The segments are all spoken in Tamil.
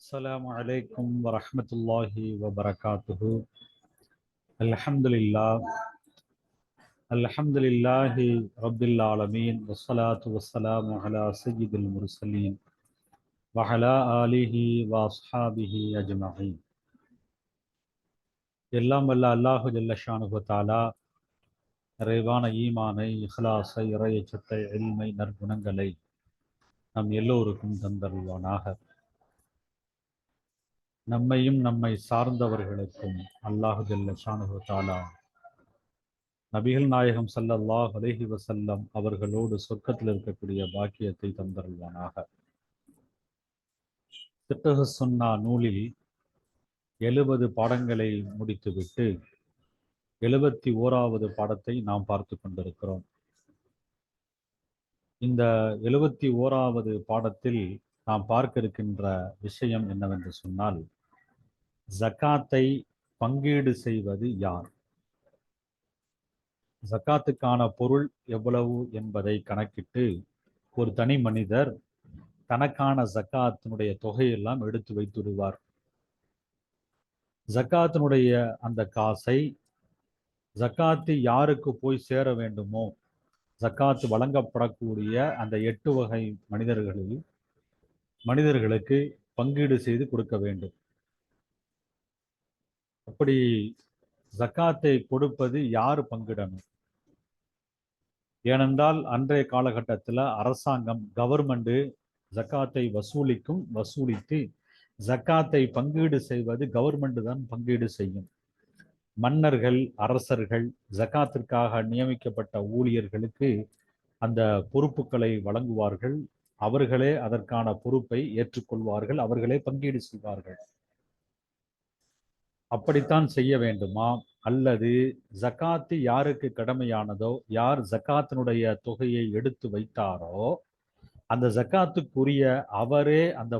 السلام عليكم ورحمة الله وبركاته. الحمد لله رب العالمين والصلاة والسلام على سيد المرسلين وعلى آله وأصحابه أجمعين. எல்லாம் வல்ல அல்லாஹு ஜல்ல ஷானுஹு தஆலா நிறைவான ஈமானை, இஹ்லாஸை, இறையச்சத்தை, இல்மை, நற்குணங்களை நம் எல்லோருக்கும் தந்தருள்வானாக. நம்மையும் நம்மை சார்ந்தவர்களுக்கும் அல்லாஹு ஜல்ல ஷானுஹு தஆலா நபிகள் நாயகம் ஸல்லல்லாஹு அலைஹி வஸல்லம் அவர்களோடு சொர்க்கத்தில் இருக்கக்கூடிய பாக்கியத்தை தந்தருள்வானாக. ஃபிக்ஹ் சுன்னா நூலில் 70 பாடங்களை முடித்துவிட்டு 71வது பாடத்தை நாம் பார்த்து கொண்டிருக்கிறோம். இந்த 71வது பாடத்தில் நாம் பார்க்க இருக்கின்ற விஷயம் என்னவென்று சொன்னால், ஜக்காத்தை பங்கீடு செய்வது யார், ஜக்காத்துக்கான பொருள் எவ்வளவு என்பதை கணக்கிட்டு ஒரு தனி மனிதர் தனக்கான ஜக்காத்தினுடைய தொகையெல்லாம் எடுத்து வைத்துடுவார். ஜக்காத்தினுடைய அந்த காசை ஜக்காத்து யாருக்கு போய் சேர வேண்டுமோ, ஜக்காத்து வழங்கப்படக்கூடிய அந்த 8 வகை மனிதர்களுக்கு பங்கீடு செய்து கொடுக்க வேண்டும். அப்படி ஜக்காத்தை கொடுப்பது யார் பங்கிடணும்? ஏனென்றால் அன்றைய காலகட்டத்தில் அரசாங்கம், கவர்மெண்ட் ஜக்காத்தை வசூலித்து ஜக்காத்தை பங்கீடு செய்வது கவர்மெண்ட் தான் பங்கீடு செய்யும். மன்னர்கள், அரசர்கள் ஜக்காத்திற்காக நியமிக்கப்பட்ட ஊழியர்களுக்கு அந்த பொறுப்புகளை வழங்குவார்கள். அவர்களே அதற்கான பொறுப்பை ஏற்றுக்கொள்வார்கள், அவர்களே பங்கீடு செய்வார்கள். அப்படித்தான் செய்ய வேண்டுமா? அல்லது ஜக்காத்து யாருக்கு கடமையானதோ, யார் ஜக்காத்தினுடைய தொகையை எடுத்து வைத்தாரோ அந்த ஜக்காத்துக்குரிய அவரே அந்த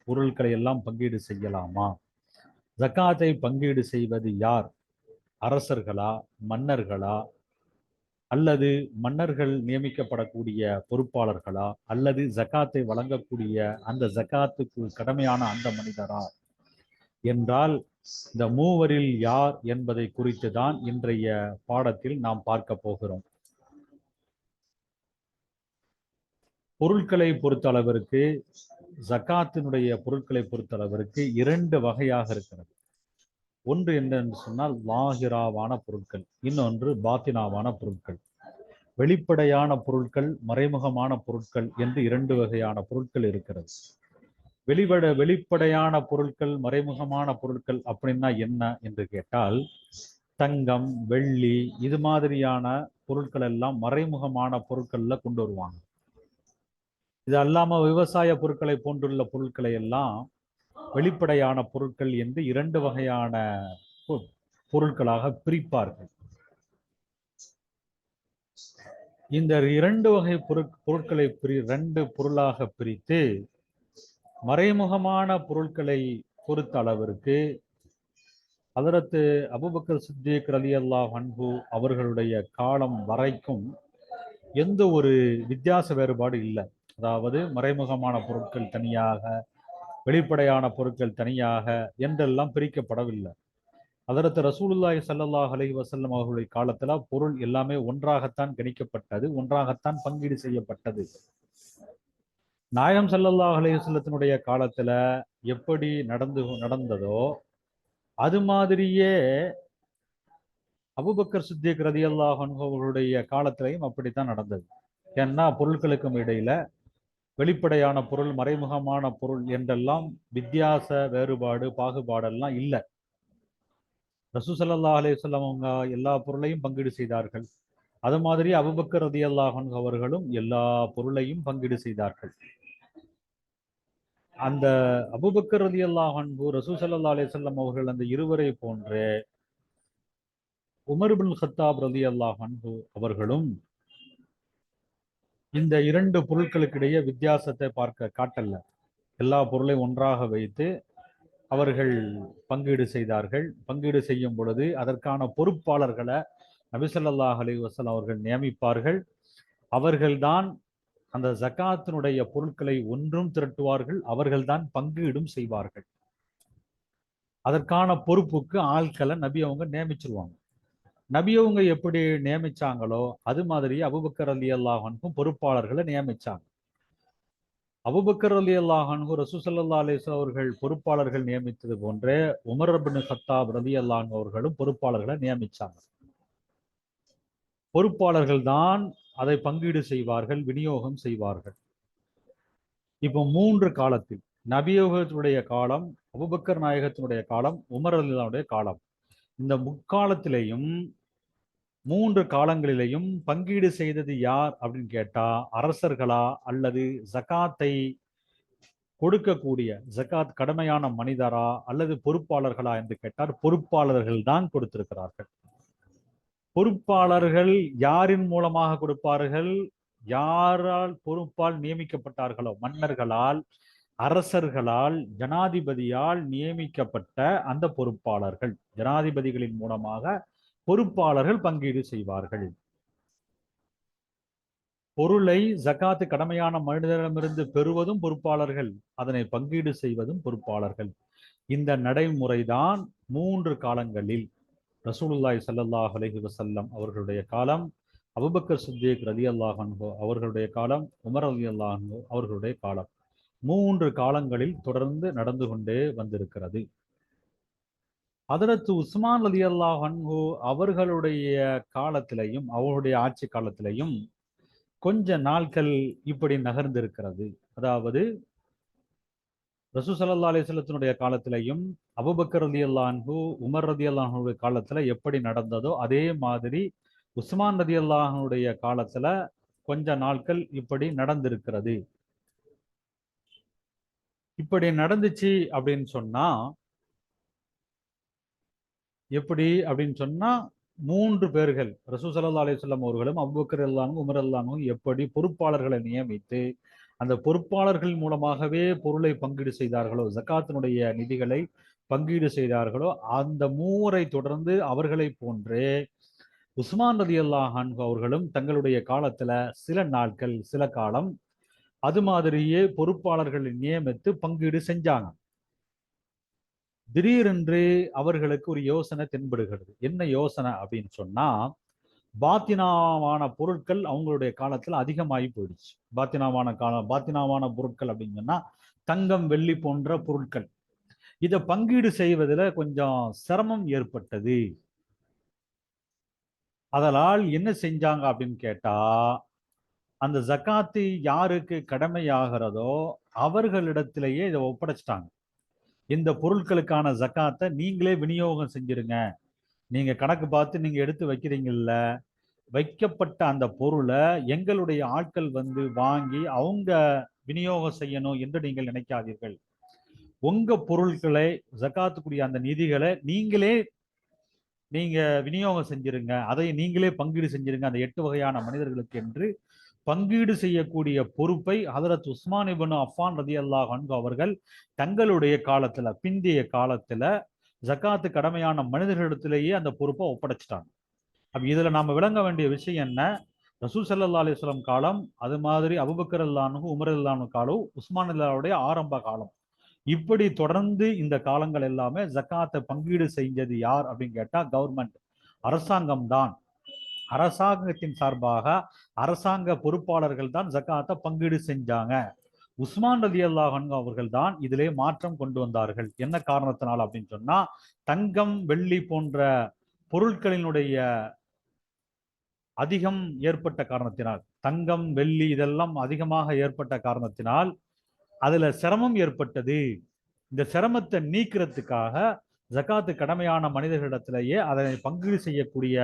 பொருட்களை எல்லாம் பங்கீடு செய்யலாமா? ஜக்காத்தை பங்கீடு செய்வது யார்? அரசர்களா, மன்னர்களா, அல்லது மன்னர்கள் நியமிக்கப்படக்கூடிய பொறுப்பாளர்களா, அல்லது ஜக்காத்தை வழங்கக்கூடிய அந்த ஜக்காத்துக்கு கடமையான அந்த மனிதரா என்றால், இந்த மூவரில் யார் என்பதை குறித்து தான் இன்றைய பாடத்தில் நாம் பார்க்க போகிறோம். பொருட்களை பொறுத்தளவிற்கு, ஜக்காத்தினுடைய பொருட்களை பொறுத்தளவிற்கு 2 வகையாக இருக்கிறது. ஒன்று என்னென்று சொன்னால் லாஹிராவான பொருட்கள், இன்னொன்று பாத்தினாவான பொருட்கள். வெளிப்படையான பொருட்கள், மறைமுகமான பொருட்கள் என்று 2 வகையான பொருட்கள் இருக்கிறது. வெளிப்படையான பொருட்கள், மறைமுகமான பொருட்கள் அப்படின்னா என்ன என்று கேட்டால், தங்கம், வெள்ளி இது மாதிரியான பொருட்கள் எல்லாம் மறைமுகமான பொருட்கள்ல கொண்டு வருவாங்க. இது அல்லாம விவசாய பொருட்களை போன்றுள்ள பொருட்களை எல்லாம் வெளிப்படையான பொருட்கள் என்று 2 வகையான பொருட்களாக பிரிப்பார்கள். இந்த 2 வகை பொருட்களை 2 பொருளாக பிரித்து, மறைமுகமான பொருட்களை பொறுத்த அளவிற்கு ஹதரத் அபூபக்கர் சித்திக் ரலியல்லாஹு அன்ஹு அவர்களுடைய காலம் வரைக்கும் எந்த ஒரு வித்தியாச வேறுபாடு இல்லை. அதாவது மறைமுகமான பொருட்கள் தனியாக, வெளிப்படையான பொருட்கள் தனியாக என்றெல்லாம் பிரிக்கப்படவில்லை. ஹதரத் ரசூலுல்லாஹி ஸல்லல்லாஹு அலைஹி வஸல்லம் அவர்களுடைய காலத்துல பொருள் எல்லாமே ஒன்றாகத்தான் கணிக்கப்பட்டது, ஒன்றாகத்தான் பங்கீடு செய்யப்பட்டது. நாயகம் ஸல்லல்லாஹு அலைஹி வஸல்லத்தினுடைய காலத்துல எப்படி நடந்ததோ அது மாதிரியே அபூபக்கர் சித்திக் ரலியல்லாஹு அன்ஹு அவர்களுடைய காலத்திலையும் அப்படித்தான் நடந்தது. ஏன்னா பொருட்களுக்கும் இடையில வெளிப்படையான பொருள், மறைமுகமான பொருள் என்றெல்லாம் வித்தியாச வேறுபாடு, பாகுபாடெல்லாம் இல்லை. ரசூல் ஸல்லல்லாஹு அலைஹி வஸல்லம் அவங்க எல்லா பொருளையும் பங்கீடு செய்தார்கள். அது மாதிரி அபூபக்கர் ரலியல்லாஹு அன்ஹு அவர்களும் எல்லா பொருளையும் பங்கீடு செய்தார்கள். அந்த அபூபக்கர் ரலியல்லாஹு அன்ஹு, ரசூல் ஸல்லல்லாஹு அலைஹி வஸல்லம் அவர்கள் அந்த இருவரை போன்றே உமர் இப்னு கத்தாப் ரலியல்லாஹு அன்ஹு அவர்களும் இந்த 2 பொருட்களுக்கிடையே வித்தியாசத்தை காட்டல. எல்லா பொருளையும் ஒன்றாக வைத்து அவர்கள் பங்கீடு செய்தார்கள். பங்கீடு செய்யும் பொழுது அதற்கான பொறுப்பாளர்களை நபி ஸல்லல்லாஹு அலைஹி வஸல்லம் அவர்கள் நியமிப்பார்கள். அவர்கள்தான் அந்த ஜகாத்தினுடைய பொருட்களை ஒன்றும் திரட்டுவார்கள், அவர்கள்தான் பங்கீடும் செய்வார்கள். அதற்கான பொறுப்புக்கு ஆட்களை நபி அவங்க நியமிச்சிருவாங்க. நபி அவங்க எப்படி நியமிச்சாங்களோ அது மாதிரி அபூபக்கர் ரலியல்லாஹு அன்ஹு பொறுப்பாளர்களை நியமிச்சாங்க. அபூபக்கர் ரலியல்லாஹு அன்ஹு ரசூல் ஸல்லல்லாஹு அலைஹி வஸல்லம் அவர்கள் பொறுப்பாளர்கள் நியமித்தது போன்றே உமர் இப்னு கத்தாப் ரலியல்லாஹு அன்ஹு அவர்களும் பொறுப்பாளர்களை நியமிச்சாங்க. பொறுப்பாளர்கள் தான் அதை பங்கீடு செய்வார்கள், விநியோகம் செய்வார்கள். இப்போ 3 காலத்தில், நபியுடைய காலம், அபூபக்கர் நாயகத்தினுடைய காலம், உமர் ரலியல்லாஹுடைய காலம், இந்த முக்காலத்திலேயும் 3 காலங்களிலேயும் பங்கீடு செய்தது யார் அப்படின்னு கேட்டா, அரசர்களா அல்லது ஜகாத்தை கொடுக்கக்கூடிய ஜகாத் கடமையான மனிதரா அல்லது பொறுப்பாளர்களா என்று கேட்டால் பொறுப்பாளர்கள் தான் கொடுத்திருக்கிறார்கள். பொறுப்பாளர்கள் யாரின் மூலமாக கொடுப்பார்கள்? யாரால் பொறுப்பால் நியமிக்கப்பட்டார்களோ, மன்னர்களால், அரசர்களால், ஜனாதிபதியால் நியமிக்கப்பட்ட அந்த பொறுப்பாளர்கள், ஜனாதிபதிகளின் மூலமாக பொறுப்பாளர்கள் பங்கீடு செய்வார்கள். பொருளை ஜகாத்து கடமையான மனிதரிடமிருந்து பெறுவதும் பொறுப்பாளர்கள், அதனை பங்கீடு செய்வதும் பொறுப்பாளர்கள். இந்த நடைமுறைதான் 3 காலங்களில், ரசூலுல்லாஹி ஸல்லல்லாஹு அலைஹி வஸல்லம் அவர்களுடைய காலம், அபூபக்கர் சித்திக் ரலியல்லாஹு அன்ஹு அவர்களுடைய காலம், உமர் ரலியல்லாஹு அன்ஹு அவர்களுடைய காலம், 3 காலங்களில் தொடர்ந்து நடந்து கொண்டே வந்திருக்கிறது. ஹதரத் உஸ்மான் ரலியல்லாஹு அன்ஹு அவர்களுடைய காலத்திலையும், அவருடைய ஆட்சி காலத்திலையும் கொஞ்ச நாட்கள் இப்படி நகர்ந்திருக்கிறது. அதாவது ரசூல் ஸல்லல்லாஹு அலைஹி வஸல்லத்தினுடைய காலத்திலையும், அபூபக்கர் ரலியல்லாஹு அன்ஹு, உமர் ரலியல்லாஹு அன்ஹுடைய காலத்துல எப்படி நடந்ததோ அதே மாதிரி உஸ்மான் ரலியல்லாஹு அன்ஹுடைய காலத்துல கொஞ்ச நாட்கள் இப்படி நடந்திருக்கிறது. இப்படி நடந்துச்சு அப்படின்னு சொன்னா எப்படி அப்படின்னு சொன்னா, 3 பேர்கள், ரசூல் ஸல்லல்லாஹு அலைஹி வஸல்லம் அவர்களும் அபூபக்கர் ரலியல்லாஹு அன்ஹு, உமர் ரலியல்லாஹு அன்ஹு எப்படி பொறுப்பாளர்களை நியமித்து அந்த பொறுப்பாளர்கள் மூலமாகவே பொருளை பங்கீடு செய்தார்களோ, ஜகாத்தினுடைய நிதிகளை பங்கீடு செய்தார்களோ, அந்த மூவரை தொடர்ந்து அவர்களை போன்றே உஸ்மான் ரலியல்லாஹு அன்ஹு அவர்களும் தங்களுடைய காலத்துல சில நாட்கள், சில காலம் அது மாதிரியே பொறுப்பாளர்களை நியமித்து பங்கீடு செஞ்சாங்க. திடீரென்று அவர்களுக்கு ஒரு யோசனை தென்படுகிறது. என்ன யோசனை அப்படின்னு சொன்னா, பாத்தினாவான பொருட்கள் அவங்களுடைய காலத்துல அதிகமாகி போயிடுச்சு. பாத்தினாவான பொருட்கள் அப்படின்னு சொன்னா தங்கம், வெள்ளி போன்ற பொருட்கள். இதை பங்கீடு செய்வதில் கொஞ்சம் சிரமம் ஏற்பட்டது. அதனால் என்ன செஞ்சாங்க அப்படின்னு கேட்டா, அந்த ஜகாத்து யாருக்கு கடமையாகிறதோ அவர்களிடத்திலேயே இதை ஒப்படைச்சிட்டாங்க. இந்த பொருட்களுக்கான ஜகாத்தை நீங்களே விநியோகம் செஞ்சிருங்க. நீங்க கணக்கு பார்த்து நீங்க எடுத்து வைக்கிறீங்கல்ல, வைக்கப்பட்ட அந்த பொருளை எங்களுடைய ஆட்கள் வந்து வாங்கி அவங்க விநியோகம் செய்யணும் என்று நீங்கள் நினைக்காதீர்கள். உங்க பொருட்களை, ஜகாத்துக்குரிய அந்த நிதிகளை நீங்க விநியோகம் செஞ்சிருங்க, அதை நீங்களே பங்கீடு செஞ்சிருங்க அந்த 8 வகையான மனிதர்களுக்கு என்று பங்கீடு செய்யக்கூடிய பொறுப்பை ஹதரத் உஸ்மான் இப்னு அஃபான் ரலியல்லாஹு அன்ஹு அவர்கள் தங்களுடைய காலத்துல, பிந்திய காலத்துல ஜகாத்து கடமையான மனிதர்களிடத்திலேயே அந்த பொறுப்பை ஒப்படைச்சிட்டாங்க. அப்ப இதுல நாம விளங்க வேண்டிய விஷயம் என்ன? ரசூல் ஸல்லல்லாஹு அலைஹி வஸல்லம் காலம், அது மாதிரி அபூபக்கர் ரலியல்லாஹு அன்ஹு, உமர் ரலியல்லாஹு அன்ஹு காலம், உஸ்மான் ரலியல்லாஹுடைய ஆரம்ப காலம், இப்படி தொடர்ந்து இந்த காலங்கள் எல்லாமே ஜகாத்தை பங்கீடு செஞ்சது யார் அப்படின்னு கேட்டா கவர்மெண்ட், அரசாங்கம் தான். அரசாங்கத்தின் சார்பாக அரசாங்க பொறுப்பாளர்கள் தான் ஜகாத்தை பங்கீடு செஞ்சாங்க. உஸ்மான் ரலியல்லாஹு அன்ஹு அவர்கள் தான் இதிலே மாற்றம் கொண்டு வந்தார்கள். என்ன காரணத்தினால் அப்படின்னு சொன்னா, தங்கம், வெள்ளி போன்ற பொருட்களினுடைய அதிகம் ஏற்பட்ட காரணத்தினால், தங்கம், வெள்ளி இதெல்லாம் அதிகமாக ஏற்பட்ட காரணத்தினால் அதுல சிரமம் ஏற்பட்டது. இந்த சிரமத்தை நீக்கிறதுக்காக ஜகாத்து கடமையான மனிதர்களிடத்திலேயே அதனை பங்கீடு செய்யக்கூடிய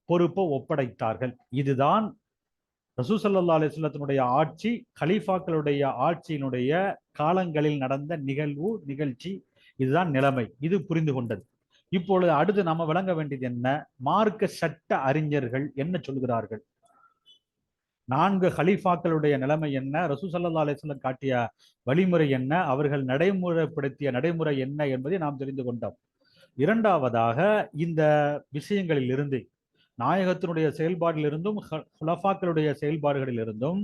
பொறுப்பை ஒப்படைத்தார்கள். இதுதான் ரசூல் ஸல்லல்லாஹு அலைஹி வஸல்லத்தினுடைய ஆட்சி, கலீஃபாக்களுடைய ஆட்சியினுடைய காலங்களில் நடந்த நிகழ்ச்சி. இதுதான் நிலைமை. இது புரிந்து கொண்டது. இப்பொழுது அடுத்து நம்ம விளங்க வேண்டியது என்ன? மார்க்க சட்ட அறிஞர்கள் என்ன சொல்கிறார்கள்? 4 ஹலீஃபாக்களுடைய நிலைமை என்ன? ரசூல் ஸல்லல்லாஹு அலைஹி வஸல்லம் காட்டிய வழிமுறை என்ன? அவர்கள் நடைமுறைப்படுத்திய நடைமுறை என்ன என்பதை நாம் தெரிந்து கொண்டோம். இரண்டாவதாக, இந்த விஷயங்களில் இருந்து, நாயகத்தினுடைய செயல்பாட்டிலிருந்தும் ஹுலஃபாக்களுடைய செயல்பாடுகளிலிருந்தும்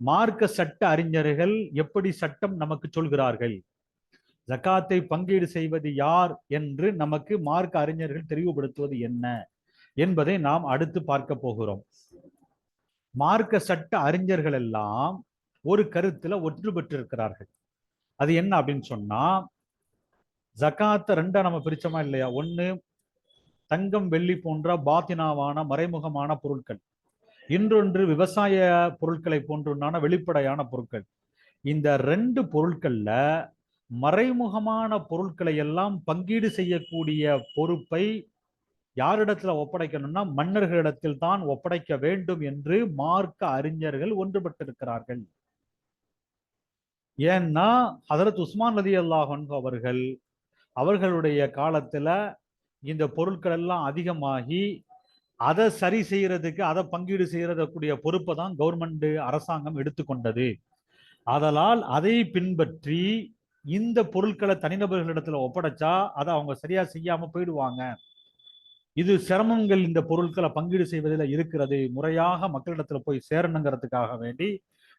மார்க்க சட்ட அறிஞர்கள் எப்படி சட்டம் நமக்கு சொல்கிறார்கள், ஜகாத்தை பங்கீடு செய்வது யார் என்று நமக்கு மார்க்க அறிஞர்கள் தெளிவுபடுத்துவது என்ன என்பதை நாம் அடுத்து பார்க்க போகிறோம். மார்க்க சட்ட அறிஞர்கள் எல்லாம் ஒரு கருத்துல ஒன்றுபட்டு இருக்கிறார்கள். அது என்ன அப்படின்னு சொன்னா, ஜகாத்தை ரெண்டா நம்ம பிரிச்சோமா இல்லையா? ஒண்ணு தங்கம் வெள்ளி போன்ற பாத்தினாவான மறைமுகமான பொருட்கள், இன்னொன்று விவசாய பொருட்களை போன்றுனான வெளிப்படையான பொருட்கள். இந்த ரெண்டு பொருட்கள்ல மறைமுகமான பொருட்களை எல்லாம் பங்கீடு செய்யக்கூடிய பொறுப்பை யாரிடத்துல ஒப்படைக்கணும்னா மன்னர்களிடத்தில் தான் ஒப்படைக்க வேண்டும் என்று மார்க்க அறிஞர்கள் ஒன்றுபட்டிருக்கிறார்கள். ஏன்னா ஹதரத் உஸ்மான் ரலியல்லாஹு அன்ஹு அவர்களுடைய காலத்துல இந்த பொருட்கள் எல்லாம் அதிகமாகி அதை சரி செய்யறதுக்கு, அதை பங்கீடு செய்யறதுக்கூடிய பொறுப்பை தான் கவர்மெண்ட் அரசாங்கம் எடுத்துக்கொண்டது. அதனால் அதை பின்பற்றி இந்த பொருட்களை தனிநபர்களிடத்துல ஒப்படைச்சா அதை அவங்க சரியா செய்யாம போயிடுவாங்க. இது சிரமங்கள் இந்த பொருட்களை பங்கீடு செய்வதில் இருக்கிறது, முறையாக மக்களிடத்துல போய் சேரணுங்கிறதுக்காக வேண்டி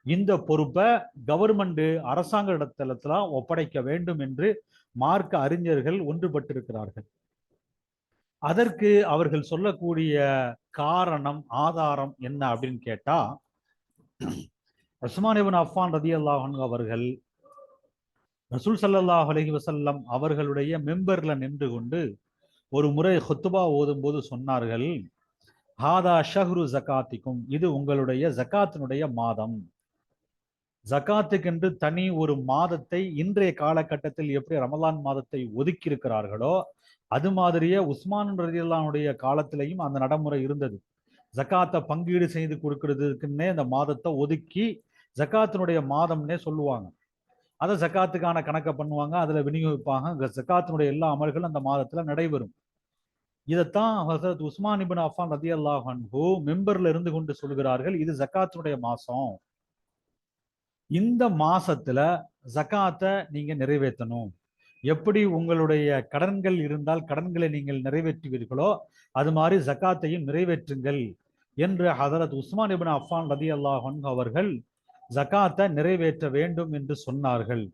இந்த பொறுப்பை கவர்மெண்ட் அரசாங்க இடத்துல ஒப்படைக்க வேண்டும் என்று மார்க்க அறிஞர்கள் ஒன்றுபட்டிருக்கிறார்கள். அதற்கு அவர்கள் சொல்லக்கூடிய காரணம், ஆதாரம் என்ன அப்படின்னு கேட்டா, உஸ்மான் இப்னு அஃபான் ரலியல்லாஹு அன்ஹு அவர்கள் ரசூல் ஸல்லல்லாஹு அலைஹி வஸல்லம் அவர்களுடைய மெம்பர்ல நின்று கொண்டு ஒரு முறை ஹுத்பா ஓதும் போது சொன்னார்கள், ஹாதா ஷஹ்ரு ஜகாத்திக்கும், இது உங்களுடைய ஜகாத்தினுடைய மாதம். ஜகாத்துக்கென்று தனி ஒரு மாதத்தை இன்றைய காலகட்டத்தில் எப்படி ரமலான் மாதத்தை ஒதுக்கி இருக்கிறார்களோ அது மாதிரியே உஸ்மான் ரலியல்லாஹுடைய காலத்திலையும் அந்த நடைமுறை இருந்தது. ஜகாத்தை பங்கீடு செய்து கொடுக்கறதுக்குன்னே அந்த மாதத்தை ஒதுக்கி ஜகாத்தினுடைய மாதம்னே சொல்லுவாங்க. அதை ஜகாத்துக்கான கணக்கை பண்ணுவாங்க, அதுல விநியோகிப்பாங்க. ஜகாத்தினுடைய எல்லா அமல்களும் அந்த மாதத்துல நடைபெறும். இதைத்தான் ஹஸரத் உஸ்மான் இப்னு அஃபான் ரலியல்லாஹு அன்ஹு மெம்பர்ல இருந்து கொண்டு சொல்கிறார்கள், இது ஜகாத்தினுடைய மாசம், இந்த மாசத்துல ஜகாத்தை நீங்க நிறைவேற்றணும். எப்படி உங்களுடைய கடன்கள் இருந்தால் கடன்களை நீங்கள் நிறைவேற்றுவீர்களோ அது மாதிரி ஜகாத்தையும் நிறைவேற்றுங்கள் என்று ஹதரத் உஸ்மான் இப்னு அஃபான் ரலியல்லாஹு அன்ஹு அவர்கள் ஜகாத்தை நிறைவேற்ற வேண்டும் என்று சொன்னார்கள்.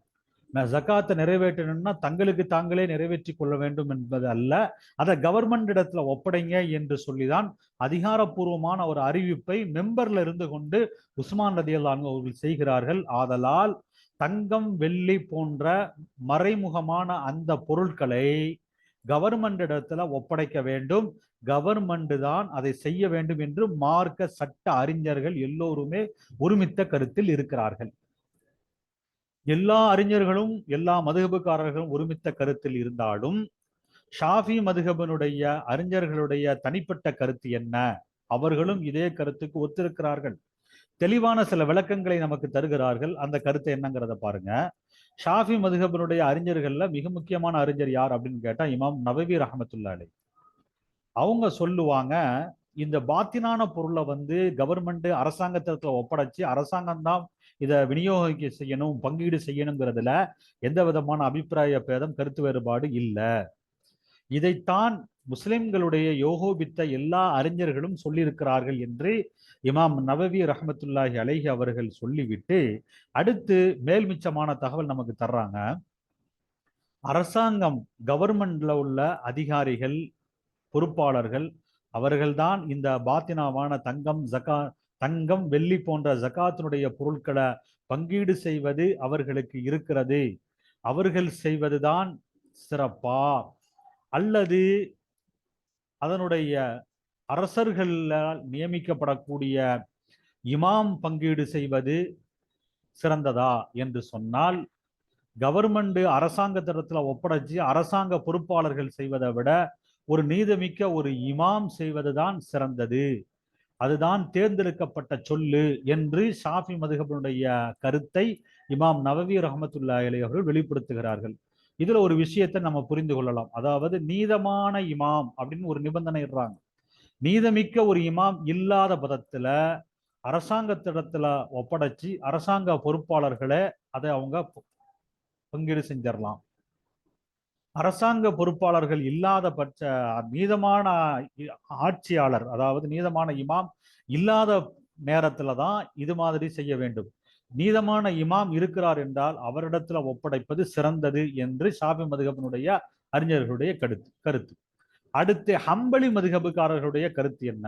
ஜகாத்தை நிறைவேற்றணும்னா தங்களுக்கு தாங்களே நிறைவேற்றி கொள்ள வேண்டும் என்பது அல்ல, அதை கவர்மெண்ட் இடத்துல ஒப்படைங்க என்று சொல்லிதான் அதிகாரப்பூர்வமான ஒரு அறிவிப்பை மெம்பர்ல இருந்து கொண்டு உஸ்மான் ரலியல்லாஹு அன்ஹு அவர்கள் செய்கிறார்கள். ஆதலால் தங்கம் வெள்ளி போன்ற மறைமுகமான அந்த பொருட்களை கவர்மெண்ட் இடத்துல ஒப்படைக்க வேண்டும், கவர்மெண்ட் தான் அதை செய்ய வேண்டும் என்று மார்க்க சட்ட அறிஞர்கள் எல்லோருமே ஒருமித்த கருத்தில் இருக்கிறார்கள். எல்லா அறிஞர்களும் எல்லா மதுஹபுக்காரர்களும் ஒருமித்த கருத்தில் இருந்தாலும் ஷாஃபி மதுஹபனுடைய அறிஞர்களுடைய தனிப்பட்ட கருத்து என்ன, அவர்களும் இதே கருத்துக்கு ஒத்திருக்கிறார்கள். தெளிவான சில விளக்கங்களை நமக்கு தருகிறார்கள். அந்த கருத்து என்னங்கிறத பாருங்க. ஷாஃபி மதுஹபனுடைய அறிஞர்கள்ல மிக முக்கியமான அறிஞர் யார் அப்படின்னு கேட்டா இமாம் நவவி ரஹமத்துல்லாஹி அலைஹி. அவங்க சொல்லுவாங்க, இந்த பாத்தினான பொருளை கவர்மெண்ட் அரசாங்கத்துல ஒப்படைச்சு அரசாங்கம் தான் இதை விநியோகிக்க செய்யணும், பங்கீடு செய்யணுங்கிறதுல எந்த விதமான அபிப்பிராய பேதம், கருத்து வேறுபாடு இல்லை. இதைத்தான் முஸ்லிம்களுடைய யோகோபித்த எல்லா அறிஞர்களும் சொல்லியிருக்கிறார்கள் என்று இமாம் நவவி ரஹமத்துல்லாஹி அலைஹி அவர்கள் சொல்லிவிட்டு அடுத்து மேல்மிச்சமான தகவல் நமக்கு தர்றாங்க. அரசாங்கம் கவர்மெண்ட்ல உள்ள அதிகாரிகள், பொறுப்பாளர்கள், அவர்கள்தான் இந்த பாத்தினாவான தங்கம் வெள்ளி போன்ற ஜகாத்தினுடைய பொருட்களை பங்கீடு செய்வது அவர்களுக்கு இருக்கிறது. அவர்கள் செய்வதுதான் சிறப்பா அல்லது அதனுடைய அரசர்களால் நியமிக்கப்படக்கூடிய இமாம் பங்கீடு செய்வது சிறந்ததா என்று சொன்னால், கவர்மெண்ட் அரசாங்கத்திடத்துல ஒப்படைச்சு அரசாங்க பொறுப்பாளர்கள் செய்வதை விட ஒரு நீதமிக்க ஒரு இமாம் செய்வதுதான் சிறந்தது, அதுதான் தேர்ந்தெடுக்கப்பட்ட சொல்லு என்று ஷாஃபி மதுஹபனுடைய கருத்தை இமாம் நவவி ரஹமத்துல்லாஹி அலைஹி அவர்கள் வெளிப்படுத்துகிறார்கள். இதுல ஒரு விஷயத்தை நம்ம புரிந்து கொள்ளலாம். அதாவது நீதமான இமாம் அப்படின்னு ஒரு நிபந்தனை இடுறாங்க. நீதமிக்க ஒரு இமாம் இல்லாத பதத்துல அரசாங்கத்திடத்துல ஒப்படைச்சு அரசாங்க பொறுப்பாளர்களை அதை அவங்க பங்கீடு செஞ்சிடலாம். அரசாங்க பொறுப்பாளர்கள் இல்லாத பட்ச நீதமான ஆட்சியாளர், அதாவது நீதமான இமாம் இல்லாத நேரத்துல தான் இது மாதிரி செய்ய வேண்டும். நீதமான இமாம் இருக்கிறார் என்றால் அவரிடத்துல ஒப்படைப்பது சிறந்தது என்று ஷாஃபி மதுஹபினுடைய அறிஞர்களுடைய கருத்து. அடுத்து ஹம்பலி மதுஹபுக்காரர்களுடைய கருத்து என்ன?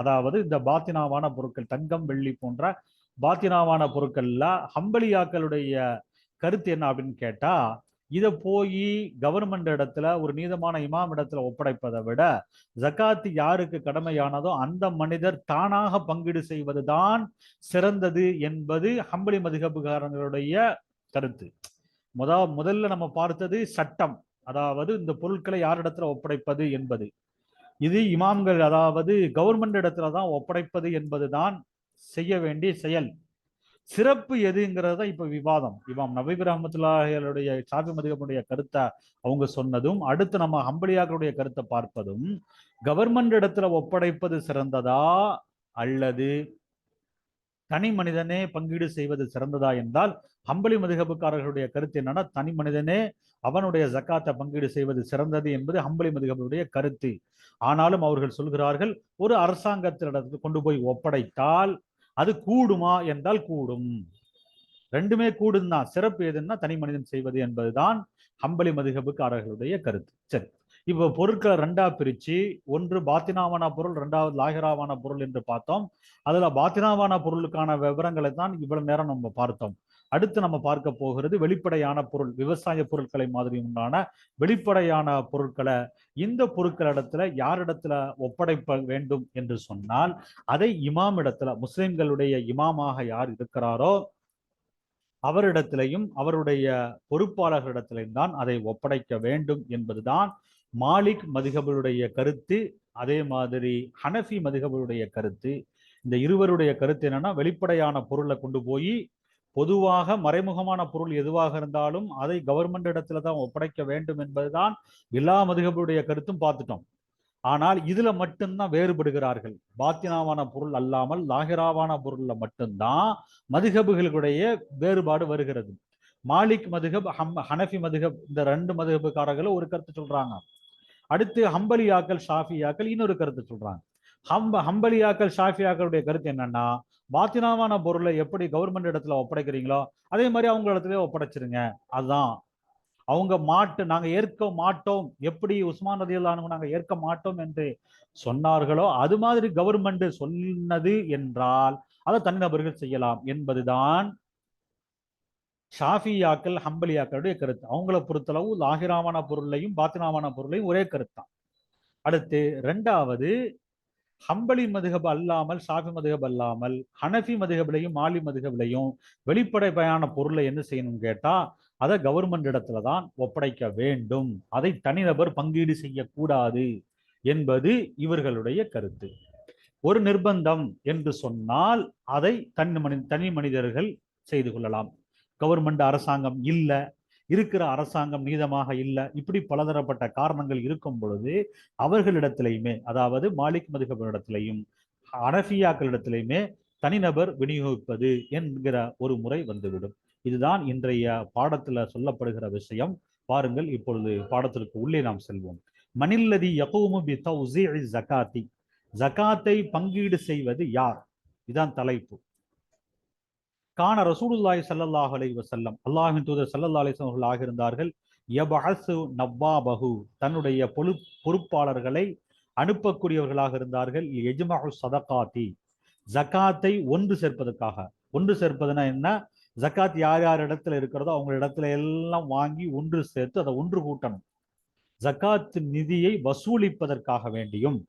அதாவது இந்த பாத்தினாவான பொருட்கள், தங்கம் வெள்ளி போன்ற பாத்தினாவான பொருட்கள்ல ஹம்பலியாக்களுடைய கருத்து என்ன அப்படின்னு கேட்டா, இதை போய் கவர்மெண்ட் இடத்துல ஒரு நீதமான இமாம் இடத்துல ஒப்படைப்பதை விட ஜகாத்து யாருக்கு கடமையானதோ அந்த மனிதர் தானாக பங்கீடு செய்வதுதான் சிறந்தது என்பது ஹம்பலி மதுஹபுகாரங்களுடைய கருத்து. முதல்ல நம்ம பார்த்தது சட்டம், அதாவது இந்த பொருட்களை யாரிடத்துல ஒப்படைப்பது என்பது. இது இமாம்கள், அதாவது கவர்மெண்ட் இடத்துல தான் ஒப்படைப்பது என்பதுதான் செய்ய வேண்டிய செயல். சிறப்பு எதுங்கிறத இப்ப விவாதம். இமாம் நவீர் ரஹ்மத்துல்லாஹியுடைய ஷாஃபி மதுஹபுடைய கருத்தை அவங்க சொன்னதும், அடுத்து நம்ம ஹம்பலியாக்களுடைய கருத்தை பார்ப்பதும், கவர்மெண்ட் இடத்துல ஒப்படைப்பது சிறந்ததா அல்லது தனி மனிதனே பங்கீடு செய்வது சிறந்ததா என்றால், ஹம்பலி மதுஹபுக்காரர்களுடைய கருத்து என்னன்னா, தனி மனிதனே அவனுடைய ஜக்காத்தை பங்கீடு செய்வது சிறந்தது என்பது ஹம்பலி மதுஹபுடைய கருத்து. ஆனாலும் அவர்கள் சொல்கிறார்கள், ஒரு அரசாங்கத்திடத்துக்கு கொண்டு போய் ஒப்படைத்தால் அது கூடுமா என்றால் கூடும். ரெண்டுமே கூடும் தான். சிறப்பு எதுன்னா தனி மனிதன் செய்வது என்பதுதான் ஹம்பலி மதுஹபுக்காரர்களுடைய கருத்து. சரி, இப்போ பொருட்களை ரெண்டா பிரிச்சு, ஒன்று பாத்தினாவான பொருள், ரெண்டாவது லாகிராவான பொருள் என்று பார்த்தோம். அதுல பாத்தினாவான பொருளுக்கான விவரங்களை தான் இவ்வளவு நேரம் நம்ம பார்த்தோம். அடுத்து நம்ம பார்க்க போகிறது வெளிப்படையான பொருள், விவசாய பொருட்களை மாதிரி உண்டான வெளிப்படையான பொருட்களை. இந்த பொருட்களிடத்துல யாரிடத்துல ஒப்படைப்ப வேண்டும் என்று சொன்னால், அதை இமாம் இடத்துல, முஸ்லிம்களுடைய இமாமாக யார் இருக்கிறாரோ அவரிடத்திலையும் அவருடைய பொறுப்பாளர்களிடத்திலையும் தான் அதை ஒப்படைக்க வேண்டும் என்பதுதான் மாலிக் மதுஹபுடைய கருத்து. அதே மாதிரி ஹனஃபி மதுஹபுடைய கருத்து. இந்த இருவருடைய கருத்து என்னன்னா, வெளிப்படையான பொருளை கொண்டு போய், பொதுவாக மறைமுகமான பொருள் எதுவாக இருந்தாலும் அதை கவர்மெண்ட் இடத்துல தான் ஒப்படைக்க வேண்டும் என்பதுதான் எல்லா மதுஹபுடைய கருத்தும் பார்த்துட்டோம். ஆனால் இதுல மட்டும்தான் வேறுபடுகிறார்கள். பாத்தினாவான பொருள் அல்லாமல் லாகிராவான பொருள்ல மட்டும்தான் மதுஹபுகளுடைய வேறுபாடு வருகிறது. மாலிக் மதுஹப், ஹனஃபி மதுஹப், இந்த ரெண்டு மதுஹபுக்காரர்களும் ஒரு கருத்து சொல்றாங்க. அடுத்து ஹம்பலியாக்கள், ஷாஃபியாக்கள் இன்னொரு கருத்து சொல்றாங்க. ஹம்பலியாக்கள், ஷாஃபியாக்களுடைய கருத்து என்னன்னா, பாத்தினாவான பொருளை எப்படி கவர்மெண்ட் இடத்துல ஒப்படைக்கிறீங்களோ அதே மாதிரி அவங்க இடத்துல ஒப்படைச்சிருங்க. அதுதான் அவங்க நாங்க ஏற்க மாட்டோம், எப்படி உஸ்மான் ரலியல்லாஹு அன்ஹு நாங்க ஏற்க மாட்டோம் என்று சொன்னார்களோ அது மாதிரி கவர்மெண்ட் சொன்னது என்றால் அதை தனிநபர்கள் செய்யலாம் என்பதுதான் ஷாஃபியாக்கள், ஹம்பலியாக்களுடைய கருத்து. அவங்கள பொறுத்தளவு லாகிராவான பொருளையும் பாத்தினாவான பொருளையும் ஒரே கருத்தான். அடுத்து ரெண்டாவது, ஹம்பலி மதுஹப் அல்லாமல், ஷாஃபி மதுஹப் அல்லாமல் ஹனஃபி மதுஹப்லையும் மாலி மதுஹப்லையும் வெளிப்படையான பொருளை என்ன செய்யணும் கேட்டா, அதை கவர்மெண்ட் இடத்துல தான் ஒப்படைக்க வேண்டும், அதை தனிநபர் பங்கீடு செய்யக்கூடாது என்பது இவர்களுடைய கருத்து. ஒரு நிர்பந்தம் என்று சொன்னால் அதை தனி மனிதர்கள் செய்து கொள்ளலாம். கவர்மெண்ட் அரசாங்கம் இல்லை, இருக்கிற அரசாங்கம் நீதமாக இல்லை, இப்படி பலதரப்பட்ட காரணங்கள் இருக்கும் பொழுது அவர்களிடத்திலையுமே, அதாவது மாலிக் மதுஹபிடத்திலையும் ஹனஃபியாக்களிடத்திலையுமே தனிநபர் விநியோகிப்பது என்கிற ஒரு முறை வந்துவிடும். இதுதான் இன்றைய பாடத்துல சொல்லப்படுகிற விஷயம். பாருங்கள், இப்பொழுது பாடத்திற்கு உள்ளே நாம் செல்வோம். மனில்லதி யகூமு பி தௌஸீஇ ஸகாத்தி, ஜகாத்தை பங்கீடு செய்வது யார்? இதான் தலைப்பு. கான ரசூலுல்லாஹி ஸல்லல்லாஹு அலைஹி வஸல்லம், அல்லாஹ்வின் தூதர் ஸல்லல்லாஹு அலைஹி வஸல்லம் ஆகியிருந்தார்கள், யபஅஸு நவ்வாபஹு, தன்னுடைய பொறுப்பாளர்களை அனுப்பக்கூடியவர்களாக இருந்தார்கள். யஜ்மஉ ஸதகாத்தி, ஜகாத்தை ஒன்று சேர்ப்பதற்காக. ஒன்று சேர்ப்பதுனா என்ன? ஜகாத் யார் யார் இடத்துல இருக்கிறதோ அவங்க இடத்துல எல்லாம் வாங்கி ஒன்று சேர்த்து அதை ஒன்று கூட்டணும். ஜகாத் நிதியை வசூலிப்பதற்காக வேண்டியும்,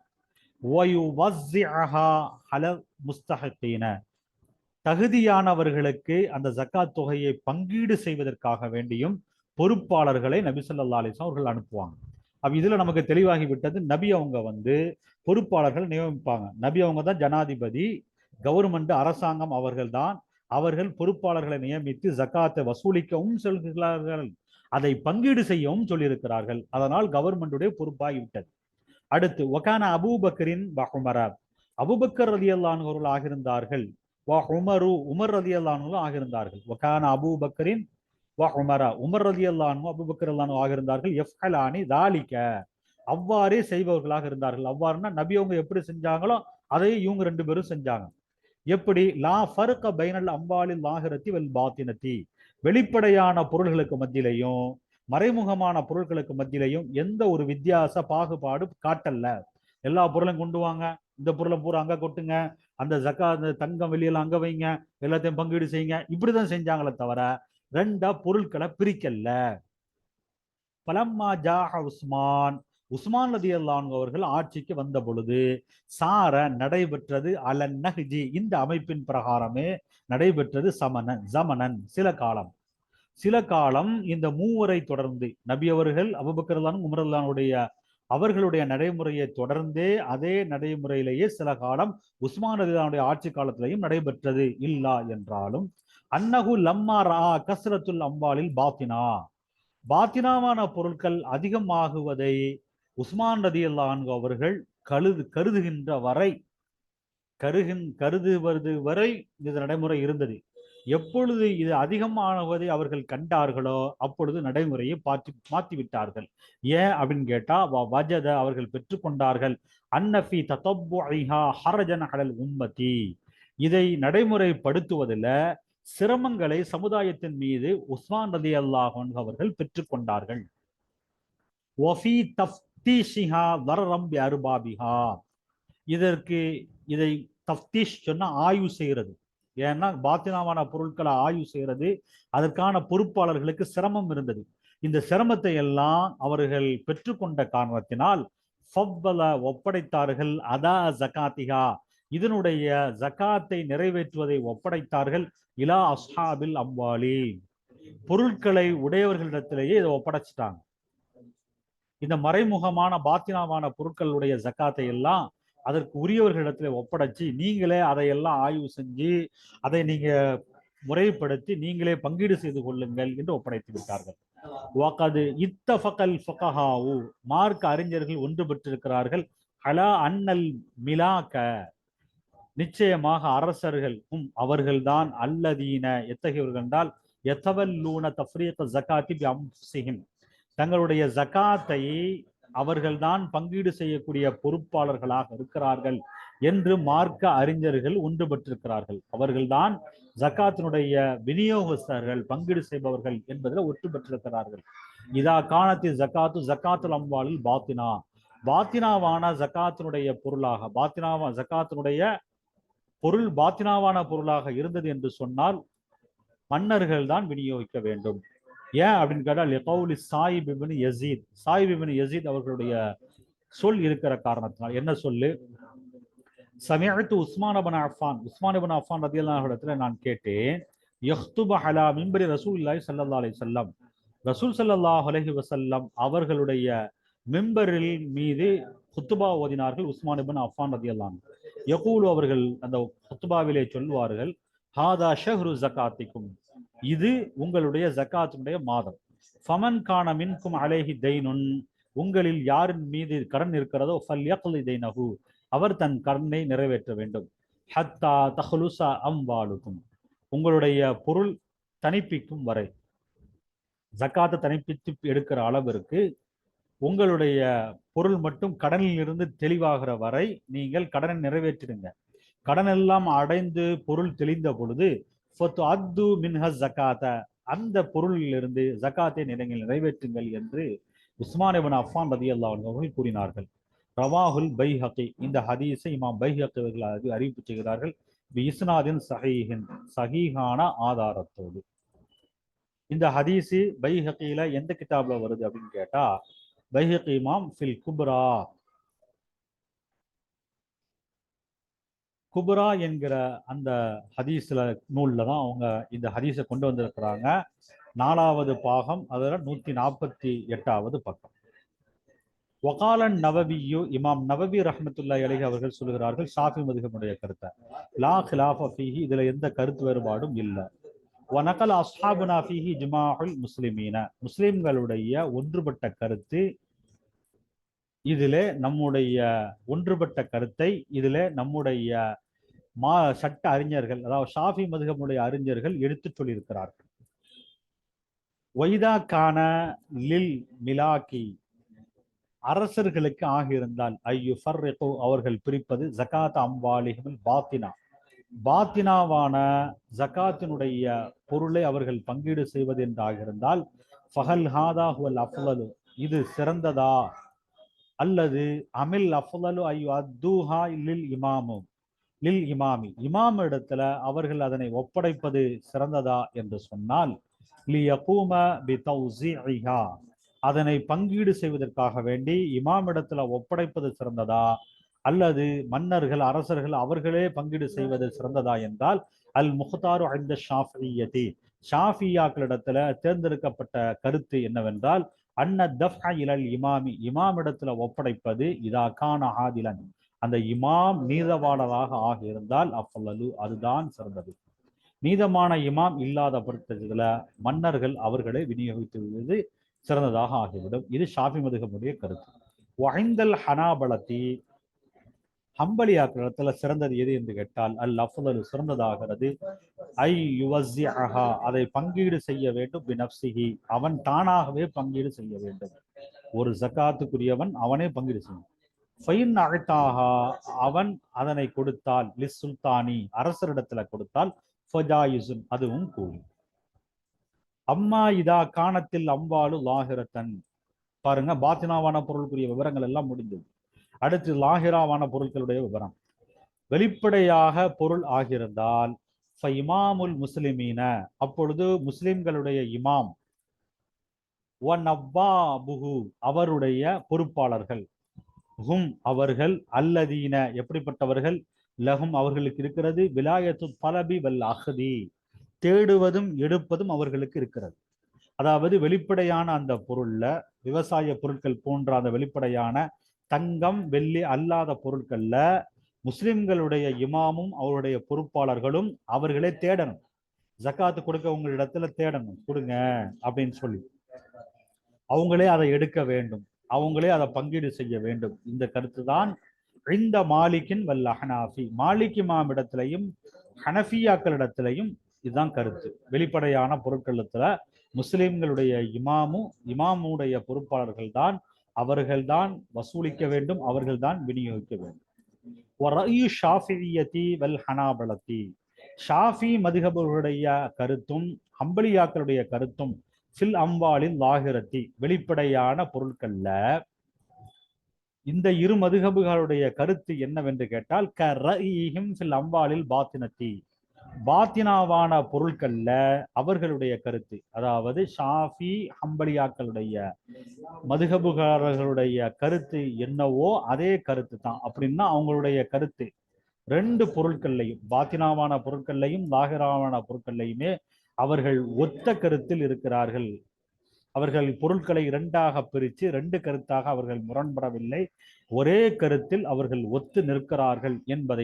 தகுதியானவர்களுக்கு அந்த ஜக்காத் தொகையை பங்கீடு செய்வதற்காக வேண்டியும் பொறுப்பாளர்களை நபி ஸல்லல்லாஹு அலைஹி வஸல்லம் அவர்கள் அனுப்புவாங்க. அப்ப இதுல நமக்கு தெளிவாகி விட்டது, நபி அவங்க பொறுப்பாளர்கள் நியமிப்பாங்க. நபி அவங்க தான் ஜனாதிபதி, கவர்மெண்ட் அரசாங்கம் அவர்கள் தான். அவர்கள் பொறுப்பாளர்களை நியமித்து ஜக்காத்தை வசூலிக்கவும் சொல்கிறார்கள், அதை பங்கீடு செய்யவும் சொல்லியிருக்கிறார்கள். அதனால் கவர்மெண்டுடைய பொறுப்பாகிவிட்டது. அடுத்து, ஒகான அபூபக்கரின் வஹுமரா, அபூபக்கர் ரலியல்லாஹு அன்ஹு அவர்கள் ஆகியிருந்தார்கள். உமரு, உமர் ரலியல்லாஹு அன்ஹு ஆகியிருந்தார்கள். ஒகான அபூபக்கரின் உமரா, உமர் ரலியல்லாஹு அன்ஹு அபூபக்கர் ரலியல்லாஹு அன்ஹு ஆகியிருந்தார்கள். யஃப்அலானி தாலிக, அவ்வாறே செய்பவர்களாக இருந்தார்கள். அவ்வாறுனா நபி அவங்க எப்படி செஞ்சாங்களோ அதை இவங்க ரெண்டு பேரும் செஞ்சாங்க. எப்படி? லா ஃபர்க பைனல் அம்பாலில் லாஹிரத்தி வல் பாத்தினத்தி, வெளிப்படையான பொருள்களுக்கு மத்தியிலையும் மறைமுகமான பொருட்களுக்கு மத்தியிலையும் எந்த ஒரு வித்தியாச பாகுபாடு காட்டல்ல. எல்லா பொருளையும் கொண்டு வாங்க, இந்த பொருளை பூரா அங்க கொட்டுங்க, அந்த ஜக்கா அந்த தங்கம் வெளியெல்லாம் அங்க வைங்க, எல்லாத்தையும் பங்கீடு செய்யுங்க, இப்படிதான் செஞ்சாங்களே தவிர ரெண்டா பொருட்களை பிரிக்கல. பலம்மா ஜாஹ உஸ்மான், உஸ்மான் ரலியல்லாஹு அன்ஹு அவர்கள் ஆட்சிக்கு வந்த பொழுது சார நடைபெற்றது அலன் நஹ்ஜி, இந்த அமைப்பின் பிரகாரமே நடைபெற்றது. ஜமனன் சில காலம், சில காலம் இந்த மூவரை தொடர்ந்து நபி அவர்கள் அபூபக்கர் ரலியல்லாஹு அன்ஹு, உமர் ரலியல்லாஹு அன்ஹுடைய அவர்களுடைய நடைமுறையை தொடர்ந்தே அதே நடைமுறையிலேயே சில காலம் உஸ்மான் ரலியல்லாஹு அன்ஹுடைய ஆட்சி காலத்திலையும் நடைபெற்றது. இல்லா என்றாலும் அன்னஹு லம்மா ரா கஸ்ரத்துல் அம்பாலில் பாத்தினா, பாத்தினாவான பொருட்கள் அதிகமாகுவதை உஸ்மான் ரலியல்லாஹு அன்ஹு அவர்கள் கருதுகின்ற வரை, கருதுவது வரை இது நடைமுறை இருந்தது. எப்பொழுது இது அதிகமானவதை அவர்கள் கண்டார்களோ அப்பொழுது நடைமுறையை மாற்றி விட்டார்கள். ஏன் அப்படின்னு கேட்டா, வஜத அவர்கள் பெற்றுக்கொண்டார்கள் அன்னஃபி தத்தப்புஹா ஹரஜன் அலல் உம்மதி, இதை நடைமுறைப்படுத்துவதில் சிரமங்களை சமுதாயத்தின் மீது உஸ்மான் ரலியல்லாஹு அன்ஹு அவர்கள் பெற்றுக்கொண்டார்கள். வஃபி தஃப்தீஷிஹா தரரம் பி அர்பாபிஹா, இதற்கு இதை தஃப்தீஷ் சொன்னா ஆய்வு செய்கிறது. ஏன்னா பாத்தினாவான பொருட்களை ஆய்வு செய்யறது அதற்கான பொறுப்பாளர்களுக்கு சிரமம் இருந்தது. இந்த சிரமத்தை எல்லாம் அவர்கள் பெற்றுக்கொண்ட காரணத்தினால் ஒப்படைத்தார்கள் அதா ஜகாத்திகா, இதனுடைய ஜகாத்தை நிறைவேற்றுவதை ஒப்படைத்தார்கள் இலா அஸ்ஹாபில் அம்வாலி, பொருட்களை உடையவர்களிடத்திலேயே இதை ஒப்படைச்சிட்டாங்க. இந்த மறைமுகமான பாத்தினாவான பொருட்களுடைய ஜக்காத்தை எல்லாம் அதற்கு உரியவர்களிடத்துல ஒப்படைச்சு நீங்களே அதையெல்லாம் ஆய்வு செஞ்சு அதை நீங்க முறைப்படுத்தி நீங்களே பங்கீடு செய்து கொள்ளுங்கள் என்று ஒப்படைத்து விட்டார்கள். மார்க்க அறிஞர்கள் ஒன்று பெற்றிருக்கிறார்கள் அலா அன்னல் மிலாக்க, நிச்சயமாக அரசர்கள் அவர்கள்தான் அல்லதீன எத்தகையவர்கள் என்றால் எத்தவல்லூன தஃப்ரீக ஜகாத்தி பி அன்ஃபுஸிஹிம், தங்களுடைய ஜகாத்தை அவர்கள்தான் பங்கீடு செய்யக்கூடிய பொறுப்பாளர்களாக இருக்கிறார்கள் என்று மார்க்க அறிஞர்கள் ஒன்று பெற்றிருக்கிறார்கள். அவர்கள்தான் ஜகாத்தினுடைய விநியோகஸ்தர்கள், பங்கீடு செய்பவர்கள் என்பதில் ஒன்று பெற்றிருக்கிறார்கள். இதா காணத்தி ஜகாத்து ஜகாத்துல் அம்வாலில் பாத்தினா, பாத்தினாவான ஜகாத்தினுடைய பொருளாக, ஜகாத்தினுடைய பொருள் பாத்தினாவான பொருளாக இருந்தது என்று சொன்னால் மன்னர்கள் தான் விநியோகிக்க வேண்டும். ஏன் அப்படின்னு கேட்டால் சாயிப் இப்னு யஸீத், சாயிப் இப்னு யஸீத் அவர்களுடைய சொல் இருக்கிற காரணத்தினால். என்ன சொல்லு? சமிஅத்து உஸ்மான் இப்னு அஃபான், உஸ்மான் இப்னு அஃபான் ரலியல்லாஹு அன்ஹு இடத்துல நான் கேட்டேன், யக்துபு அலா மிம்பரி ரசூலுல்லாஹி ஸல்லல்லாஹு அலைஹி வஸல்லம், ரசூல் ஸல்லல்லாஹு அலைஹி வஸல்லம் அவர்களுடைய மிம்பரில் மீது குத்துபா ஓதினார்கள் உஸ்மான் இப்னு அஃபான் ரலியல்லாஹு அன்ஹு. யகூலு, அவர்கள் அந்த குத்துபாவிலே சொல்வார்கள், ஹாதா ஷஹ்ரு ஜகாத்திக்கும், இது உங்களுடைய ஜகாத்தினுடைய மாதம். ஃபமன் கான மின்கும் அலைஹி தைனுன், உங்களில் யாரின் மீது கடன் இருக்கிறதோ ஃபல்யக்லி தைனஹு, அவர் தன் கடனை நிறைவேற்ற வேண்டும். ஹத்தா தஹ்லுஸா அம்வாலுக்கும், உங்களுடைய பொருள் தணிப்பிக்கும் வரை, ஜகாத்தை தணிப்பித்து எடுக்கிற அளவிற்கு உங்களுடைய பொருள் மட்டும் கடனில் இருந்து தெளிவாகிற வரை நீங்கள் கடனை நிறைவேற்றிடுங்க. கடன் எல்லாம் அடைந்து பொருள் தெளிந்த பொழுது அத்து மின்ஹஸ் ஜகாத, அந்த பொருளிலிருந்து ஜகாத்தை நீங்கள் நிறைவேற்றுங்கள் என்று உஸ்மான் இப்னு அஃபான் ரலியல்லாஹு அன்ஹு அவர்கள் கூறினார்கள். ரவாஹுல் பைஹகி, இந்த ஹதீஸை இமாம் பைஹகி அவர்கள் அறிவிப்பு செய்கிறார்கள். இஸ்னாதின் சஹீஹின், சஹீஹான ஆதாரத்தோடு. இந்த ஹதீஸு பைஹகில எந்த கிதாப்ல வருது அப்படின்னு கேட்டா, பைஹகி இமாம் ஃபில் குப்ரா, குப்ரா என்கிற அந்த ஹதீஸ்ல நூல்ல தான் அவங்க இந்த ஹதீஸை கொண்டு வந்திருக்கிறாங்க. 4வது பாகம், அதுல 148வது பக்கம். வகாலன் நவவியு, இமாம் நவவி ரஹ்மத்துல்லாஹி அலைஹி அவர்கள் சொல்கிறார்கள், ஷாஃபி மதுஹபுடைய கருத்தை, லா கிலாஃப ஃபீஹி, இதுல எந்த கருத்து வேறுபாடும் இல்லை. வனகல் அஸ்ஹாபுனா ஃபீஹி ஜுமாஉல் முஸ்லிமீன, முஸ்லிம்களுடைய ஒன்றுபட்ட கருத்து இதிலே நம்முடைய ஒன்றுபட்ட கருத்தை இதிலே நம்முடைய சட்ட அறிஞர்கள், அதாவது ஷாஃபி மதுஹபுடைய அறிஞர்கள் எடுத்து சொல்லியிருக்கிறார்கள். வைதா கான லில் மிலாக்கி, அரசர்களுக்கு ஆகியிருந்தால் ஐயு ஃபர்ரிகு, அவர்கள் பிரிப்பது ஜகாத் அம்வாலிஹில் பாத்தினா, பாத்தினாவான ஜகாத்தினுடைய பொருளை அவர்கள் பங்கீடு செய்வது என்றாக இருந்தால் ஃபஹல் ஹாதா ஹுவல் அஃலலு, இது சிறந்ததா, அல்லது அமில் அஃலலு ஐ அத்தூஹா லில் இமாமி, இமாம் இடத்துல அவர்கள் அதனை ஒப்படைப்பது சிறந்ததா என்று சொன்னால் லியகூம பிதௌஸீஹா, அதனை பங்கீடு செய்வதற்காக வேண்டி இமாம் இடத்துல ஒப்படைப்பது சிறந்ததா, அல்லது மன்னர்கள் அரசர்கள் அவர்களே பங்கீடு செய்வது சிறந்ததா என்றால் அல் முஹ்தாரு இந்த ஷாஃபியதி, ஷாஃபியாக்களிடத்துல தேர்ந்தெடுக்கப்பட்ட கருத்து என்னவென்றால் அன்ன தஃப்அ இலல் இமாமி, இமாம் இடத்துல ஒப்படைப்பது இதா கான ஆதிலன், அந்த இமாம் நீதவாளராக ஆக இருந்தால் அஃலலு, அதுதான் சிறந்தது. நீதமான இமாம் இல்லாத பட்சத்துல மன்னர்கள் அவர்களை விநியோகித்து விடுவது சிறந்ததாக ஆகிவிடும். இது ஷாஃபி மதுஹபுடைய கருத்து. வஹிந்தல் ஹனாபலத்தி, ஹம்பலியாக்களிடத்துல சிறந்தது எது என்று கேட்டால் அல் அஃலலு, சிறந்ததாகிறது ஐ யுவஸ்ஸிஅஹா, அதை பங்கீடு செய்ய வேண்டும் பினப்சிஹி, அவன் தானாகவே பங்கீடு செய்ய வேண்டும். ஒரு ஜகாத்துக்குரியவன் அவனே பங்கீடு செய்யும். ஃபைன் அழைத்தாகா, அவன் அதனை கொடுத்தால் லிஸ் சுல்தானி, அரசரிடத்துல கொடுத்தால் ஃபஜாயிசுன், அதுவும் கூலி. அம்மா இதா காணத்தில் அம்பாலு லாஹிரத்தன், பாருங்க பாத்தினாவான பொருளுக்குரிய விவரங்கள் எல்லாம் முடிந்தது. அடுத்து லாஹிராவான பொருட்களுடைய விவரம். வெளிப்படையாக பொருள் ஆகியிருந்தால் இமாமுல் முஸ்லிமீன, அப்பொழுது முஸ்லிம்களுடைய இமாம், அவருடைய பொறுப்பாளர்கள், ஹும் அவர்கள், அல்லதீன எப்படிப்பட்டவர்கள், லஹும் அவர்களுக்கு இருக்கிறது, விலாயத்து தலபி வல் அஹ்தி, தேடுவதும் எடுப்பதும் அவர்களுக்கு இருக்கிறது. அதாவது வெளிப்படையான அந்த பொருள்ல, விவசாய பொருட்கள் போன்ற அந்த வெளிப்படையான தங்கம் வெள்ளி அல்லாத பொருட்கள்ல முஸ்லிம்களுடைய இமாமும் அவருடைய பொறுப்பாளர்களும் அவர்களே தேடணும். ஜக்காத்து கொடுக்க உங்களிடத்துல தேடணும், கொடுங்க அப்படின்னு சொல்லி அவங்களே அதை எடுக்க வேண்டும், அவங்களே அதை பங்கீடு செய்ய வேண்டும். இந்த கருத்து தான் இந்த மாலிக்கின் வல் ஹனாஃபி, மாலிக் இமாம் இடத்திலையும் ஹனஃபியாக்களிடத்திலையும் இதுதான் கருத்து. வெளிப்படையான பொருட்களத்துல முஸ்லிம்களுடைய இமாமுடைய பொறுப்பாளர்கள் தான், அவர்கள்தான் வசூலிக்க வேண்டும், அவர்கள்தான் விநியோகிக்க வேண்டும். ஷாஃபி மதுஹபுடைய கருத்தும் ஹம்பலியாக்களுடைய கருத்தும் ஃபில் அம்பாலில் லாஹிரத்தி, வெளிப்படையான பொருட்கள்ல இந்த இரு மதுஹபுகளுடைய கருத்து என்னவென்று கேட்டால் கரஈஹிம் ஃபில் அம்பாலில் பாத்தினத்தி, பாத்தினாவான பொருட்கள்ல அவர்களுடைய கருத்து, அதாவது ஷாஃபி ஹம்பலியாக்களுடைய மதுஹபுகாரர்களுடைய கருத்து என்னவோ அதே கருத்து தான். அப்படின்னா அவங்களுடைய கருத்து ரெண்டு பொருட்கள்லையும், பாத்தினாவான பொருட்கள்லையும் லாஹிராவான பொருட்கள்லையுமே அவர்கள் ஒத்த கருத்தில் இருக்கிறார்கள். அவர்கள் பொருட்களை இரண்டாக பிரித்து ரெண்டு கருத்தாக அவர்கள் முரண்படவில்லை, ஒரே கருத்தில் அவர்கள் ஒத்து நிற்கிறார்கள் என்பதை